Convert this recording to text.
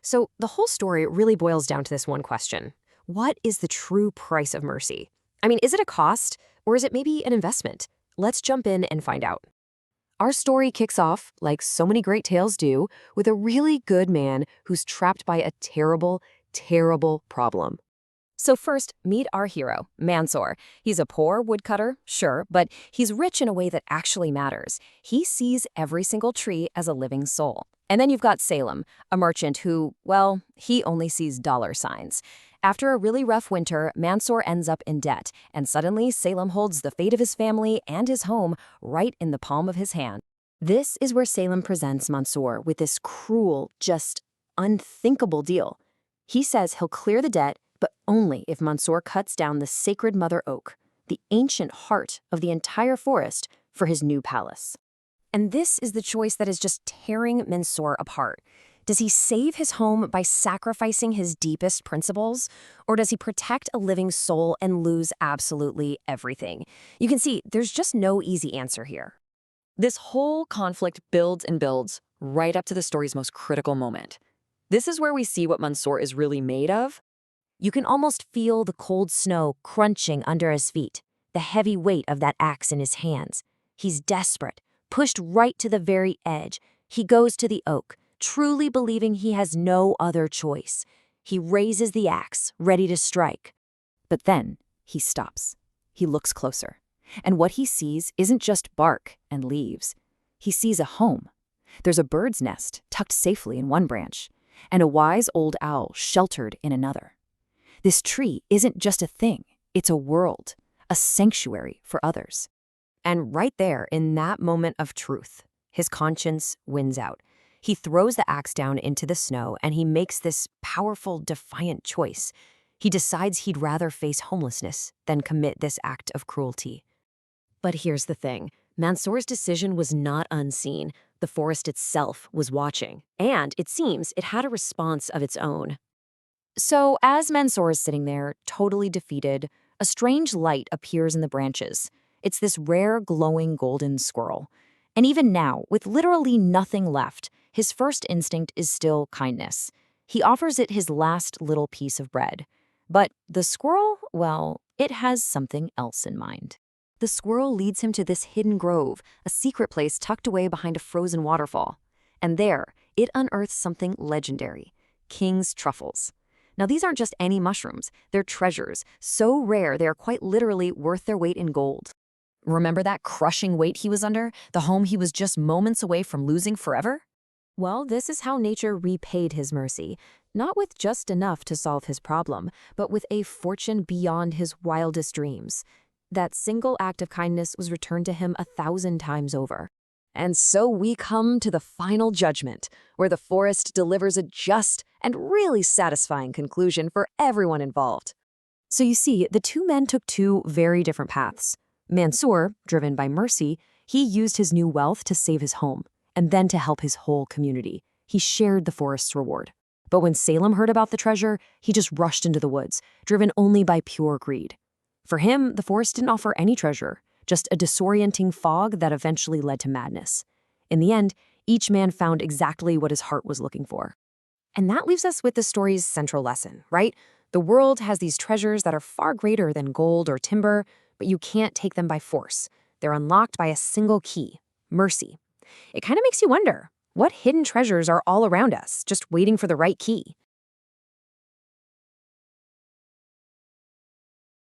So the whole story really boils down to this one question. What is the true price of mercy? I mean, is it a cost, or is it maybe an investment? Let's jump in and find out. Our story kicks off, like so many great tales do, with a really good man who's trapped by a terrible, terrible problem. So first, meet our hero, Mansour. He's a poor woodcutter, sure, but he's rich in a way that actually matters. He sees every single tree as a living soul. And then you've got Salem, a merchant who, well, he only sees dollar signs. After a really rough winter, Mansour ends up in debt, and suddenly Salem holds the fate of his family and his home right in the palm of his hand. This is where Salem presents Mansour with this cruel, just unthinkable deal. He says he'll clear the debt, but only if Mansour cuts down the sacred mother oak, the ancient heart of the entire forest, for his new palace. And this is the choice that is just tearing Mansour apart. Does he save his home by sacrificing his deepest principles? Or does he protect a living soul and lose absolutely everything? You can see there's just no easy answer here. This whole conflict builds and builds right up to the story's most critical moment. This is where we see what Mansour is really made of. You can almost feel the cold snow crunching under his feet, the heavy weight of that axe in his hands. He's desperate, pushed right to the very edge. He goes to the oak, truly believing he has no other choice. He raises the axe, ready to strike. But then he stops. He looks closer. And what he sees isn't just bark and leaves. He sees a home. There's a bird's nest tucked safely in one branch, and a wise old owl sheltered in another. This tree isn't just a thing, it's a world, a sanctuary for others. And right there, in that moment of truth, his conscience wins out. He throws the axe down into the snow and he makes this powerful, defiant choice. He decides he'd rather face homelessness than commit this act of cruelty. But here's the thing. Mansour's decision was not unseen. The forest itself was watching, and it seems it had a response of its own. So as Mansour is sitting there, totally defeated, a strange light appears in the branches. It's this rare, glowing golden squirrel. And even now, with literally nothing left, his first instinct is still kindness. He offers it his last little piece of bread. But the squirrel, well, it has something else in mind. The squirrel leads him to this hidden grove, a secret place tucked away behind a frozen waterfall. And there, it unearths something legendary: king's truffles. Now, these aren't just any mushrooms. They're treasures, so rare they are quite literally worth their weight in gold. Remember that crushing weight he was under, the home he was just moments away from losing forever? Well, this is how nature repaid his mercy, not with just enough to solve his problem, but with a fortune beyond his wildest dreams. That single act of kindness was returned to him 1,000 times over. And so we come to the final judgment, where the forest delivers a just and really satisfying conclusion for everyone involved. So you see, the two men took two very different paths. Mansour, driven by mercy, he used his new wealth to save his home, and then to help his whole community. He shared the forest's reward. But when Salem heard about the treasure, he just rushed into the woods, driven only by pure greed. For him, the forest didn't offer any treasure, just a disorienting fog that eventually led to madness. In the end, each man found exactly what his heart was looking for. And that leaves us with the story's central lesson, right? The world has these treasures that are far greater than gold or timber, but you can't take them by force. They're unlocked by a single key: mercy. It kind of makes you wonder, what hidden treasures are all around us, just waiting for the right key?